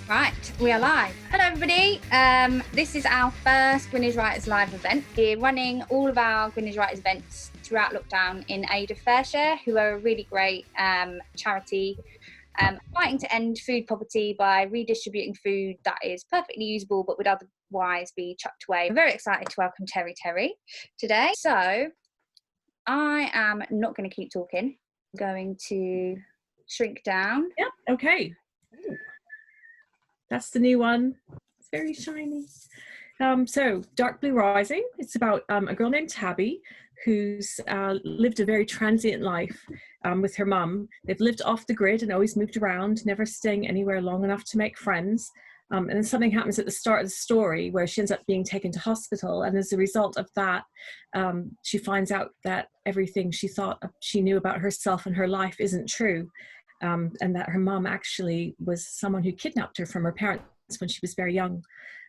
Right, we are live. Hello everybody. This is our first Gwynedd Writers Live event. We're running all of our Gwynedd Writers events throughout lockdown in aid of FareShare, who are a really great charity fighting to end food poverty by redistributing food that is perfectly usable but would otherwise be chucked away. I'm very excited to welcome Teri Terry today. So I am not going to keep talking. I'm going to shrink down. Yep, okay. Ooh. That's the new one. It's very shiny. So Dark Blue Rising, it's about a girl named Tabby who's lived a very transient life with her mum. They've lived off the grid and always moved around, never staying anywhere long enough to make friends. And then something happens at the start of the story where she ends up being taken to hospital. And as a result of that, she finds out that everything she thought she knew about herself and her life isn't true. And that her mom actually was someone who kidnapped her from her parents when she was very young.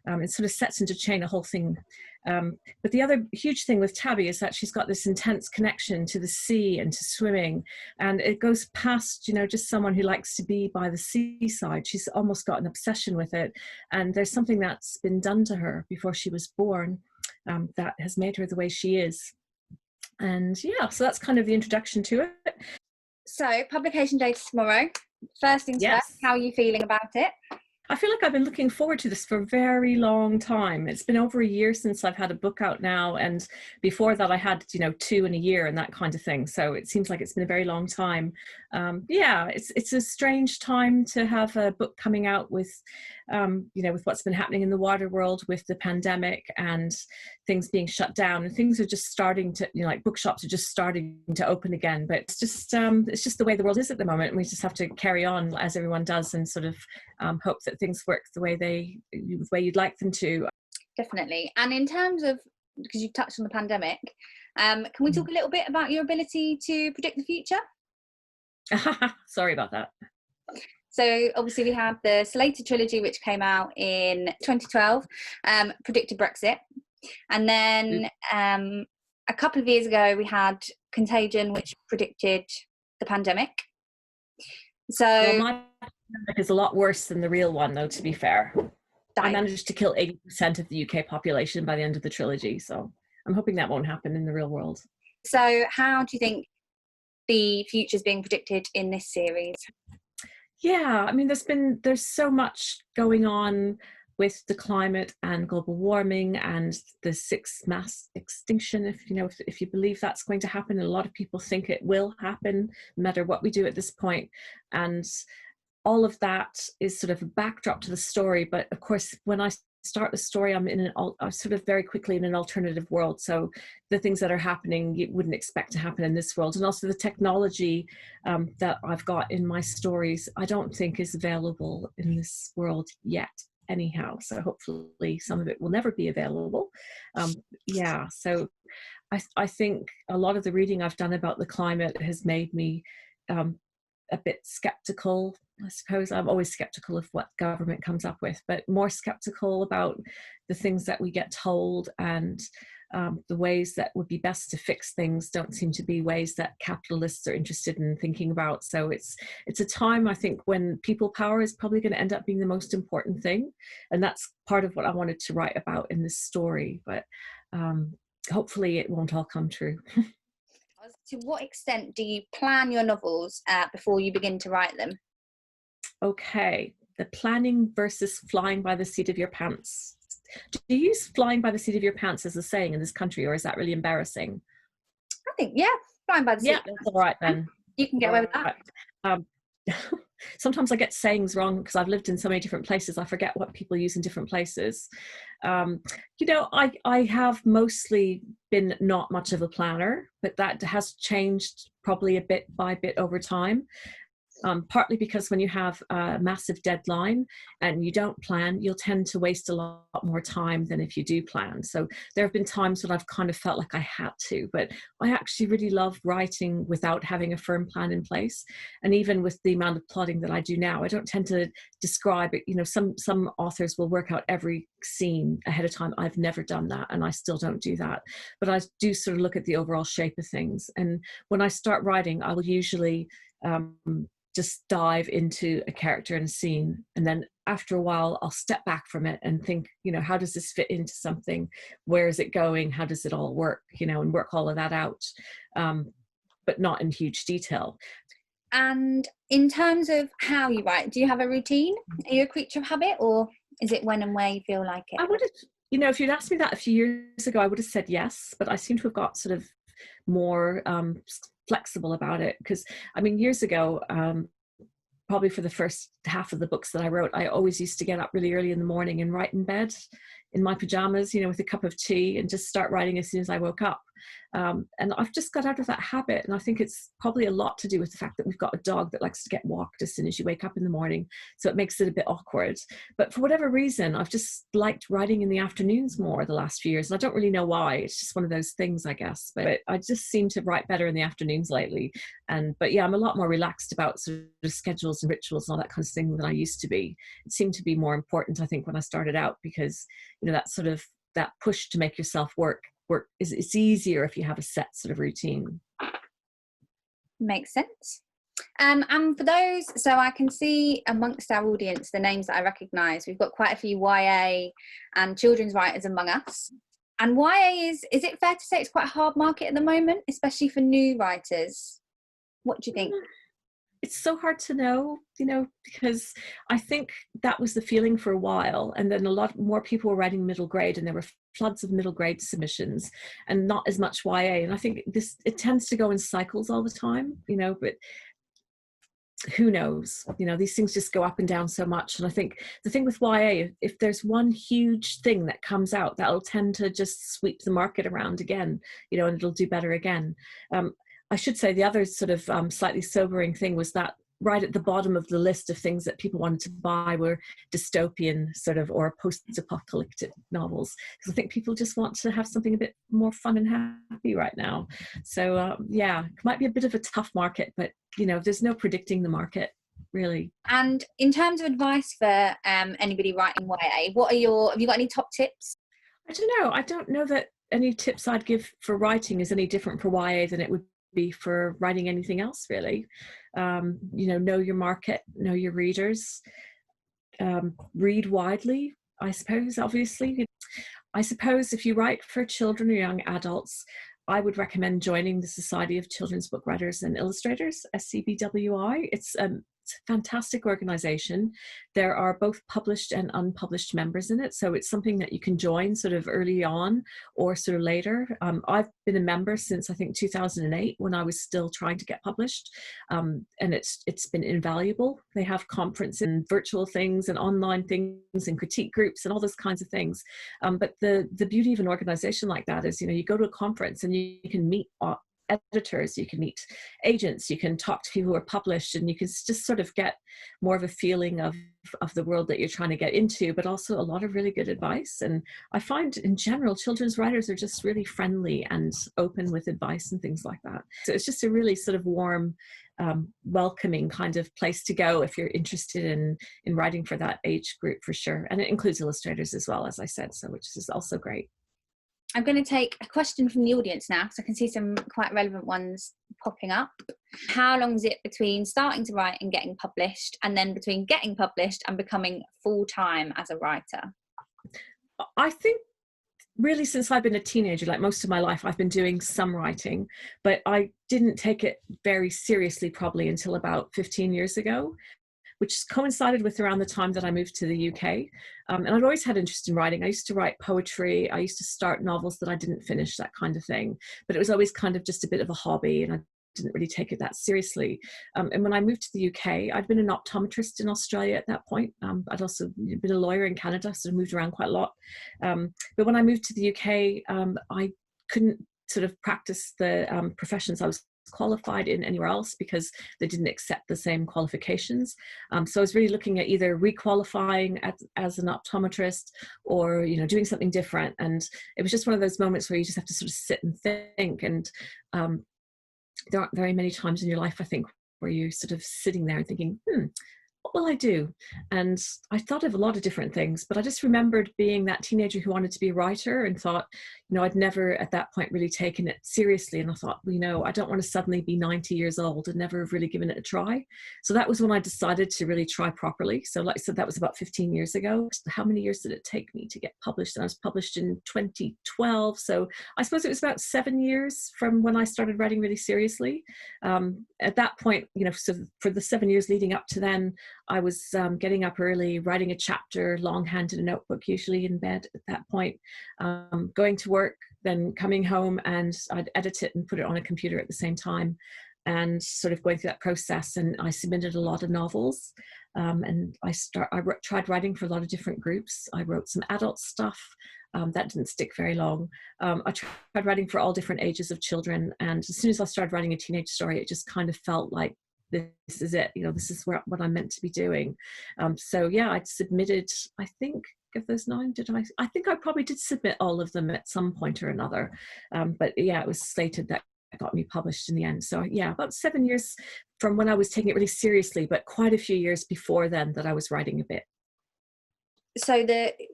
It sort of sets into chain a whole thing. But the other huge thing with Tabby is that she's got this intense connection to the sea and to swimming. And it goes past, you know, just someone who likes to be by the seaside. She's almost got an obsession with it. And there's something that's been done to her before she was born that has made her the way she is. And yeah, so that's kind of the introduction to it. So, publication date is tomorrow. First things first, how are you feeling about it? I feel like I've been looking forward to this for a very long time. It's been over a year since I've had a book out now, and before that I had, you know, 2 in a year and that kind of thing. So it seems like it's been a very long time. Yeah, it's a strange time to have a book coming out with, you know, with what's been happening in the wider world with the pandemic and things being shut down, and things are just starting to, you know, like bookshops are just starting to open again. But it's just the way the world is at the moment, and we just have to carry on as everyone does and sort of hope that things work the way you'd like them to. Definitely. And in terms of, because you've touched on the pandemic, can we talk a little bit about your ability to predict the future? Sorry about that. So obviously we have the Slater Trilogy, which came out in 2012, predicted Brexit. And then a couple of years ago, we had Contagion, which predicted the pandemic. So well, my pandemic is a lot worse than the real one, though, to be fair. I managed to kill 80% of the UK population by the end of the trilogy. So I'm hoping that won't happen in the real world. So how do you think the future is being predicted in this series? Yeah, I mean, there's so much going on with the climate and global warming and the 6th mass extinction, if you believe that's going to happen. And a lot of people think it will happen no matter what we do at this point. And all of that is sort of a backdrop to the story. But of course, when I start the story, I'm sort of very quickly in an alternative world. So the things that are happening you wouldn't expect to happen in this world. And also the technology that I've got in my stories, I don't think is available in this world yet anyhow. So hopefully some of it will never be available. Yeah, so I think a lot of the reading I've done about the climate has made me a bit skeptical. I suppose I'm always skeptical of what government comes up with, but more skeptical about the things that we get told, and the ways that would be best to fix things don't seem to be ways that capitalists are interested in thinking about. So it's a time, I think, when people power is probably going to end up being the most important thing. And that's part of what I wanted to write about in this story. But hopefully it won't all come true. To what extent do you plan your novels before you begin to write them? Okay, the planning versus flying by the seat of your pants. Do you use flying by the seat of your pants as a saying in this country, or is that really embarrassing? I think, yeah, flying by the seat. Yeah, that's all right then. You can get away with that. Sometimes I get sayings wrong because I've lived in so many different places. I forget what people use in different places. You know, I have mostly been not much of a planner, but that has changed probably a bit by bit over time. Partly because when you have a massive deadline and you don't plan, you'll tend to waste a lot more time than if you do plan. So there have been times when I've kind of felt like I had to, but I actually really love writing without having a firm plan in place. And even with the amount of plotting that I do now, I don't tend to describe it. You know, some authors will work out every scene ahead of time. I've never done that, and I still don't do that. But I do sort of look at the overall shape of things. And when I start writing, I will usually just dive into a character and a scene, and then after a while I'll step back from it and think, how does this fit into something, where is it going, how does it all work, and work all of that out, but not in huge detail. And in terms of how you write, do you have a routine? Are you a creature of habit, or is it when and where you feel like it? I would have, if you'd asked me that a few years ago, I would have said yes, but I seem to have got sort of more flexible about it, because years ago, probably for the first half of the books that I wrote, I always used to get up really early in the morning and write in bed in my pajamas, with a cup of tea, and just start writing as soon as I woke up. And I've just got out of that habit, and I think it's probably a lot to do with the fact that we've got a dog that likes to get walked as soon as you wake up in the morning, so it makes it a bit awkward. But for whatever reason, I've just liked writing in the afternoons more the last few years, and I don't really know why. It's just one of those things, I guess, but I just seem to write better in the afternoons lately. But yeah, I'm a lot more relaxed about sort of schedules and rituals and all that kind of thing than I used to be. It seemed to be more important, I think, when I started out, because that push to make yourself work is, it's easier if you have a set sort of routine. Makes sense. And for those, so I can see amongst our audience the names that I recognise. We've got quite a few YA and children's writers among us. And YA is it fair to say it's quite a hard market at the moment, especially for new writers? What do you think? It's so hard to know, because I think that was the feeling for a while, and then a lot more people were writing middle grade, and there were floods of middle grade submissions and not as much YA. And I think it tends to go in cycles all the time, but who knows? These things just go up and down so much. And I think the thing with YA, if there's one huge thing that comes out, that'll tend to just sweep the market around again, and it'll do better again. I should say the other sort of slightly sobering thing was that right at the bottom of the list of things that people wanted to buy were dystopian sort of or post-apocalyptic novels, because I think people just want to have something a bit more fun and happy right now. So yeah, it might be a bit of a tough market, but there's no predicting the market, really. And in terms of advice for anybody writing YA, have you got any top tips? I don't know. I don't know that any tips I'd give for writing is any different for YA than it would be for writing anything else, really. Know your market, know your readers, read widely, I suppose. Obviously, I suppose if you write for children or young adults, I would recommend joining the Society of Children's Book Writers and Illustrators, SCBWI. It's a fantastic organization. There are both published and unpublished members in it, so it's something that you can join sort of early on or sort of later. I've been a member since I think 2008, when I was still trying to get published, and it's been invaluable. They have conference and virtual things and online things and critique groups and all those kinds of things. But the beauty of an organization like that is, you go to a conference and you can meet editors, you can meet agents, you can talk to people who are published, and you can just sort of get more of a feeling of the world that you're trying to get into, but also a lot of really good advice. And I find in general children's writers are just really friendly and open with advice and things like that. So it's just a really sort of warm, welcoming kind of place to go if you're interested in writing for that age group, for sure. And it includes illustrators as well, as I said, so which is also great. I'm going to take a question from the audience now, because I can see some quite relevant ones popping up. How long is it between starting to write and getting published, and then between getting published and becoming full-time as a writer? I think really since I've been a teenager, like most of my life, I've been doing some writing, but I didn't take it very seriously probably until about 15 years ago, which coincided with around the time that I moved to the UK. And I'd always had interest in writing. I used to write poetry. I used to start novels that I didn't finish, that kind of thing. But it was always kind of just a bit of a hobby, and I didn't really take it that seriously. And when I moved to the UK, I'd been an optometrist in Australia at that point. I'd also been a lawyer in Canada, so I moved around quite a lot. But when I moved to the UK, I couldn't sort of practice the professions I was qualified in anywhere else, because they didn't accept the same qualifications. So I was really looking at either requalifying as an optometrist, or doing something different. And it was just one of those moments where you just have to sort of sit and think. And there aren't very many times in your life, I think, where you're sort of sitting there and thinking, what will I do? And I thought of a lot of different things, but I just remembered being that teenager who wanted to be a writer and thought, I'd never at that point really taken it seriously. And I thought, I don't want to suddenly be 90 years old and never have really given it a try. So that was when I decided to really try properly. So like I said, that was about 15 years ago. How many years did it take me to get published? And I was published in 2012. So I suppose it was about 7 years from when I started writing really seriously. At that point, so for the 7 years leading up to then, I was getting up early, writing a chapter longhand in a notebook, usually in bed at that point, going to work, then coming home, and I'd edit it and put it on a computer at the same time, and sort of going through that process. And I submitted a lot of novels, and I tried writing for a lot of different groups. I wrote some adult stuff. That didn't stick very long. I tried writing for all different ages of children, and as soon as I started writing a teenage story, it just kind of felt like this is it. This is what I'm meant to be doing. So yeah, I'd submitted, I think, of those 9, I think I probably did submit all of them at some point or another. But yeah, it was Slated that got me published in the end. So yeah, about 7 years from when I was taking it really seriously, but quite a few years before then that I was writing a bit. So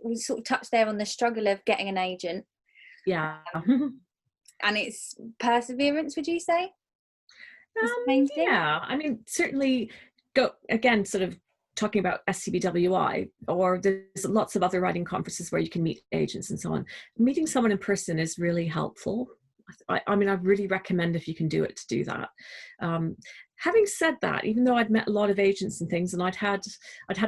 we sort of touched there on the struggle of getting an agent. Yeah. And it's perseverance, would you say? Yeah, I mean, certainly go again, sort of talking about SCBWI, or there's lots of other writing conferences where you can meet agents and so on. Meeting someone in person is really helpful. I mean, I really recommend, if you can do it, to do that. Having said that, even though I'd met a lot of agents and things, and I'd had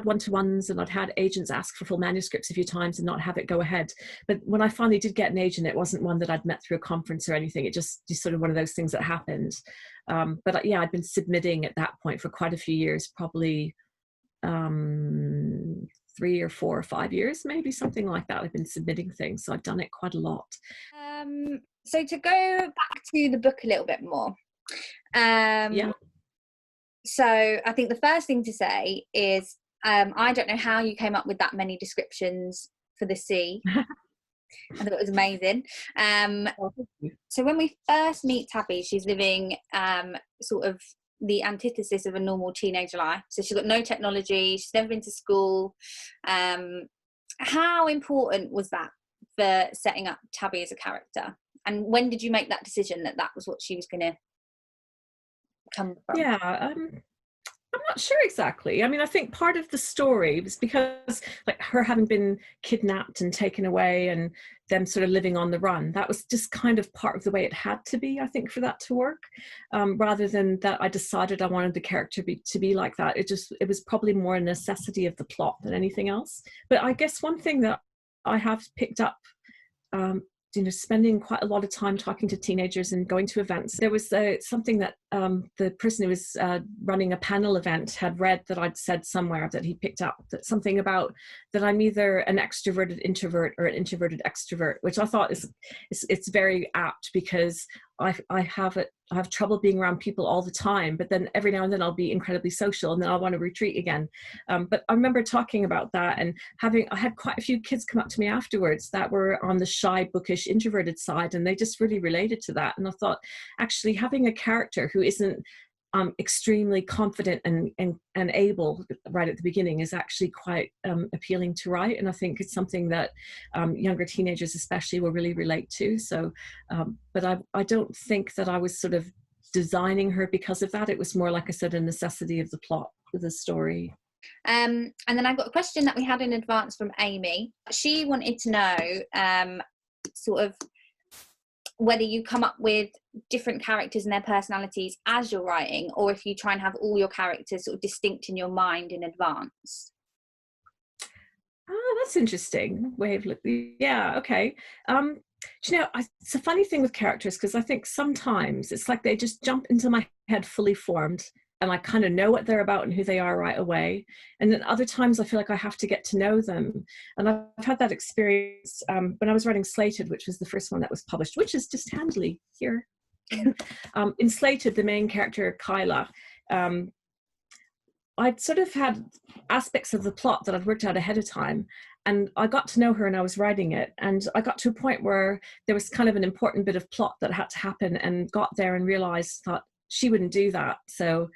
one-to-ones, and I'd had agents ask for full manuscripts a few times and not have it go ahead. But when I finally did get an agent, it wasn't one that I'd met through a conference or anything. It just sort of one of those things that happened. But yeah, I'd been submitting at that point for quite a few years, probably 3 or 4 or 5 years, maybe something like that. I've been submitting things, so I've done it quite a lot. So to go back to the book a little bit more, yeah. So I think the first thing to say is I don't know how you came up with that many descriptions for the sea. I thought it was amazing. So when we first meet Tabby, she's living sort of the antithesis of a normal teenage life. So she's got no technology, she's never been to school. How important was that for setting up Tabby as a character? And when did you make that decision that was what she was going to come from? Yeah, I'm not sure exactly. I mean, I think part of the story was because, like, her having been kidnapped and taken away and them sort of living on the run, that was just kind of part of the way it had to be, I think, for that to work, rather than that I decided I wanted the character to be like that. It was probably more a necessity of the plot than anything else. But I guess one thing that I have picked up, spending quite a lot of time talking to teenagers and going to events. There was something that the person who was running a panel event had read that I'd said somewhere, that he picked up, that something about that I'm either an extroverted introvert or an introverted extrovert, which I thought it's very apt, because I have trouble being around people all the time, but then every now and then I'll be incredibly social and then I'll want to retreat again. But I remember talking about that, and I had quite a few kids come up to me afterwards that were on the shy, bookish, introverted side, and they just really related to that. And I thought, actually, having a character who isn't extremely confident and able right at the beginning is actually quite appealing to write, and I think it's something that younger teenagers especially will really relate to. So but I don't think that I was sort of designing her because of that. It was more, like I said, a necessity of the plot of the story. And then I got a question that we had in advance from Amy. She wanted to know sort of whether you come up with different characters and their personalities as you're writing, or if you try and have all your characters sort of distinct in your mind in advance. Oh, that's interesting way of looking. Yeah, okay. It's a funny thing with characters, because I think sometimes it's like they just jump into my head fully formed, and I kind of know what they're about and who they are right away. And then other times I feel like I have to get to know them. And I've had that experience when I was writing Slated, which was the first one that was published, which is just handily here. In Slated, the main character, Kyla, I'd sort of had aspects of the plot that I'd worked out ahead of time, and I got to know her and I was writing it, and I got to a point where there was kind of an important bit of plot that had to happen, and got there and realized that she wouldn't do that. So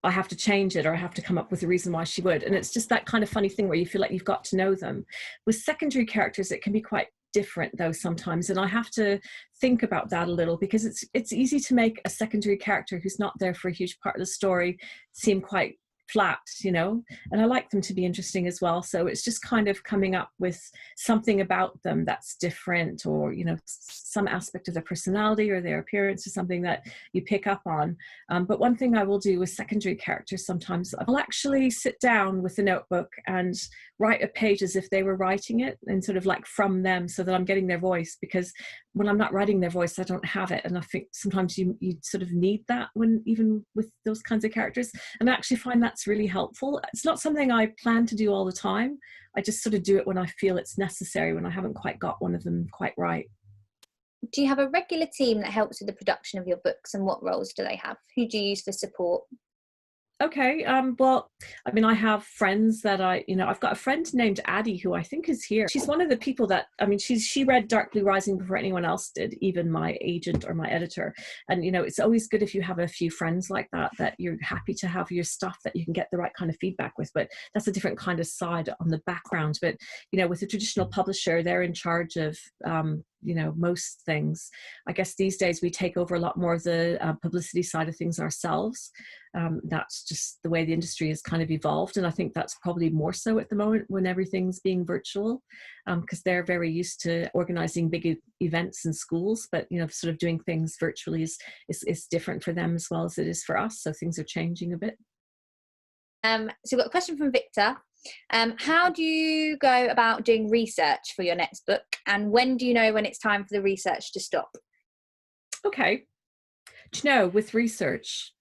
I have to change it, or I have to come up with a reason why she would. And it's just that kind of funny thing where you feel like you've got to know them. With secondary characters, it can be quite different though sometimes, and I have to think about that a little, because it's easy to make a secondary character who's not there for a huge part of the story seem quite flat, you know, and I like them to be interesting as well. So it's just kind of coming up with something about them that's different, or, you know, some aspect of their personality or their appearance or something that you pick up on. But one thing I will do with secondary characters, sometimes I'll actually sit down with a notebook and write a page as if they were writing it, and sort of like from them, so that I'm getting their voice, because when I'm not writing their voice, I don't have it. And I think sometimes you sort of need that, when even with those kinds of characters. And I actually find that's really helpful. It's not something I plan to do all the time. I just sort of do it when I feel it's necessary, when I haven't quite got one of them quite right. Do you have a regular team that helps with the production of your books, and what roles do they have? Who do you use for support? Okay, well, I mean, I have friends that I've got a friend named Addie, who I think is here. She's one of the people that, I mean, she read Dark Blue Rising before anyone else did, even my agent or my editor. And, you know, it's always good if you have a few friends like that, that you're happy to have your stuff, that you can get the right kind of feedback with. But that's a different kind of side on the background. But, you know, with a traditional publisher, they're in charge of, you know, most things. I guess these days we take over a lot more of the publicity side of things ourselves. That's just the way the industry has kind of evolved, and I think that's probably more so at the moment when everything's being virtual, because they're very used to organizing big events in schools, but, you know, sort of doing things virtually is different for them as well as it is for us. So things are changing a bit. So we've got a question from Victor. How do you go about doing research for your next book, and when do you know when it's time for the research to stop? Okay. Do you know, with research,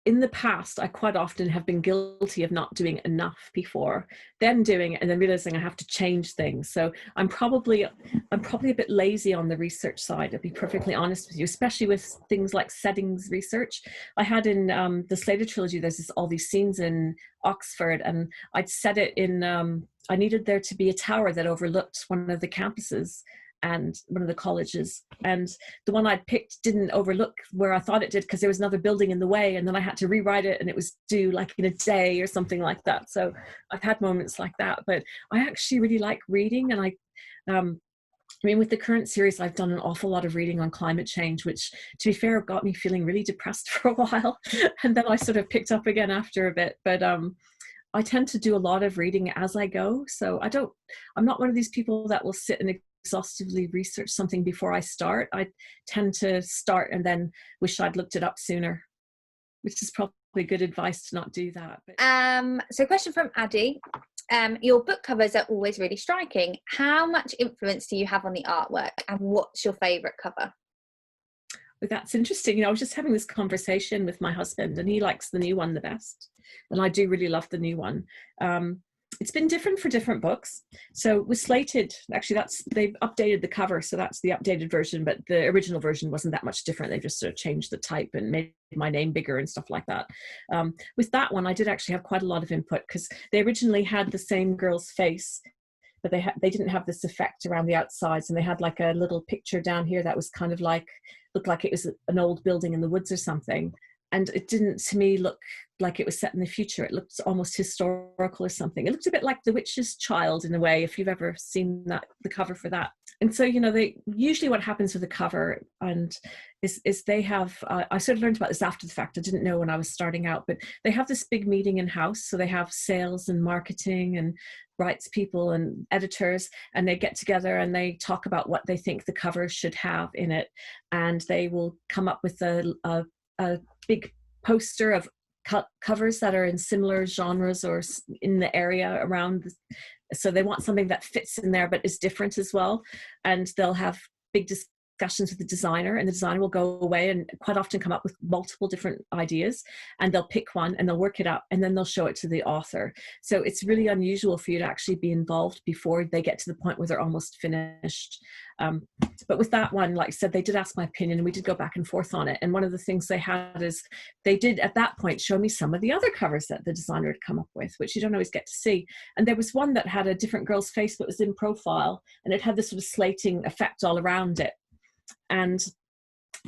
in the past, I quite often have been guilty of not doing enough before, then doing it and then realizing I have to change things. So I'm probably a bit lazy on the research side, to be perfectly honest with you, especially with things like settings research. I had in the Slater Trilogy, there's all these scenes in Oxford, and I'd set it in, I needed there to be a tower that overlooked one of the campuses and one of the colleges, and the one I'd picked didn't overlook where I thought it did, because there was another building in the way, and then I had to rewrite it, and it was due like in a day or something like that. So I've had moments like that, but I actually really like reading, and I mean, with the current series, I've done an awful lot of reading on climate change, which, to be fair, got me feeling really depressed for a while, and then I sort of picked up again after a bit. But I tend to do a lot of reading as I go, so I'm not one of these people that will sit and exhaustively research something before I start. I tend to start and then wish I'd looked it up sooner, which is probably good advice to not do that. So question from Addie. Your book covers are always really striking. How much influence do you have on the artwork, and what's your favourite cover? Well, that's interesting. You know, I was just having this conversation with my husband, and he likes the new one the best, and I do really love the new one. It's been different for different books. So with Slated, actually they've updated the cover, so that's the updated version, but the original version wasn't that much different. They just sort of changed the type and made my name bigger and stuff like that. With that one, I did actually have quite a lot of input, because they originally had the same girl's face, but they didn't have this effect around the outsides, and they had like a little picture down here that was kind of like, looked like it was an old building in the woods or something. And it didn't, to me, look like it was set in the future. It looked almost historical or something. It looked a bit like The Witch's Child in a way, if you've ever seen the cover for that. And so, you know, they usually, what happens with the cover and is they have, I sort of learned about this after the fact. I didn't know when I was starting out, but they have this big meeting in house. So they have sales and marketing and rights people and editors, and they get together and they talk about what they think the cover should have in it. And they will come up with a big poster of covers that are in similar genres or in the area around. So they want something that fits in there but is different as well. And they'll have big discussions with the designer, and the designer will go away and quite often come up with multiple different ideas, and they'll pick one and they'll work it up, and then they'll show it to the author. So it's really unusual for you to actually be involved before they get to the point where they're almost finished. But with that one, like I said, they did ask my opinion, and we did go back and forth on it. And one of the things they had is they did at that point show me some of the other covers that the designer had come up with, which you don't always get to see. And there was one that had a different girl's face but was in profile, and it had this sort of slating effect all around it. And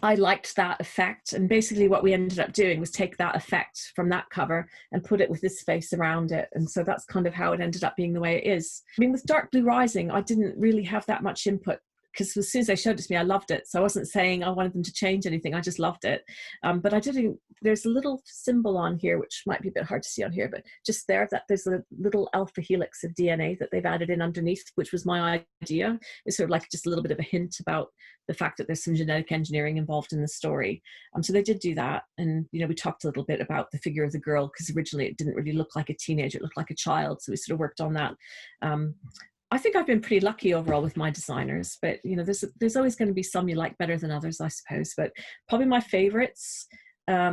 I liked that effect, and basically what we ended up doing was take that effect from that cover and put it with this face around it, and so that's kind of how it ended up being the way it is. I mean, with Dark Blue Rising, I didn't really have that much input, because as soon as they showed it to me, I loved it. So I wasn't saying I wanted them to change anything, I just loved it. But I didn't, there's a little symbol on here, which might be a bit hard to see on here, but just there, that there's a little alpha helix of DNA that they've added in underneath, which was my idea. It's sort of like just a little bit of a hint about the fact that there's some genetic engineering involved in the story. So they did do that. And, you know, we talked a little bit about the figure of the girl, because originally it didn't really look like a teenager, it looked like a child. So we sort of worked on that. I think I've been pretty lucky overall with my designers, but you know, there's always going to be some you like better than others, I suppose. But probably my favorites, I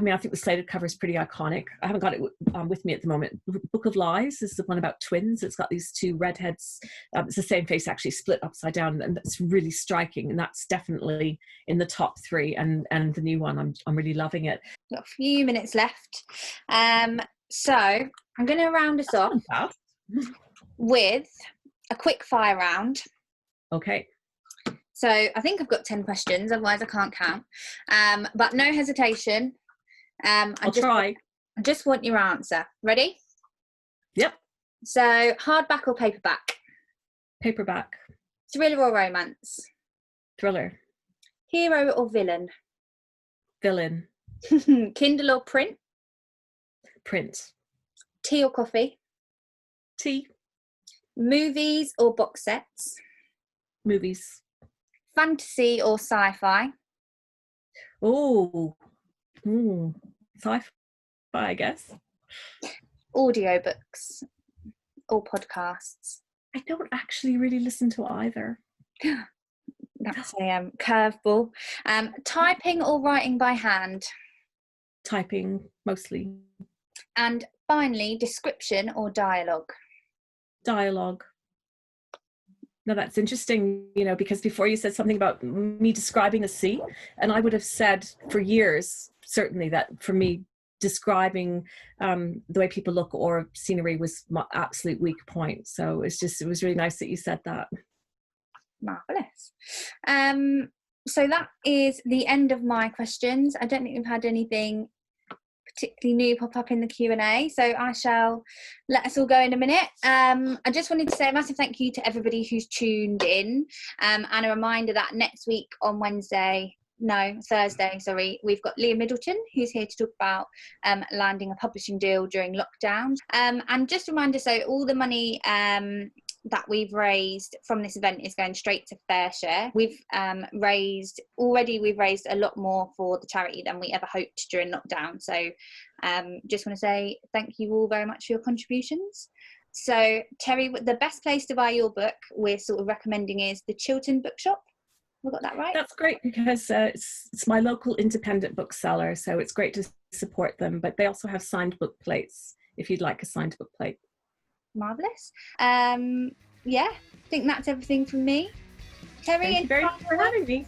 mean, I think the Slated cover is pretty iconic. I haven't got it with me at the moment. Book of Lies is the one about twins. It's got these two redheads. It's the same face actually split upside down, and that's really striking. And that's definitely in the top 3. And the new one, I'm really loving it. Got a few minutes left, so I'm going to round us off with a quick fire round. Okay. So I think I've got 10 questions, otherwise I can't count. But no hesitation. I'll try. I just want your answer. Ready? Yep. So hardback or paperback? Paperback. Thriller or romance? Thriller. Hero or villain? Villain. Kindle or print? Print. Tea or coffee? Tea. Movies or box sets? Movies. Fantasy or sci-fi? Oh, sci-fi, I guess. Audiobooks or podcasts? I don't actually really listen to either. That's a curveball. Typing or writing by hand? Typing, mostly. And finally, description or dialogue? Dialogue. Now that's interesting, you know, because before you said something about me describing a scene, and I would have said for years, certainly, that for me, describing the way people look or scenery was my absolute weak point. So it was really nice that you said that. Marvellous. So that is the end of my questions. I don't think we've had anything particularly new pop up in the Q&A, so I shall let us all go in a minute. I just wanted to say a massive thank you to everybody who's tuned in, and a reminder that next week on Thursday, we've got Leah Middleton, who's here to talk about landing a publishing deal during lockdown. And just a reminder, so all the money that we've raised from this event is going straight to Fair Share. We've raised a lot more for the charity than we ever hoped during lockdown. So just want to say thank you all very much for your contributions. So Terry, the best place to buy your book we're sort of recommending is the Chiltern Bookshop. We got that right? That's great, because it's my local independent bookseller, so it's great to support them. But they also have signed book plates if you'd like a signed book plate. Marvellous. Yeah, I think that's everything from me. Terry, thank you very much for having me.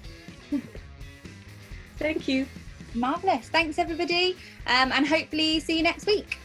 Thank you. Marvellous. Thanks everybody, and hopefully see you next week.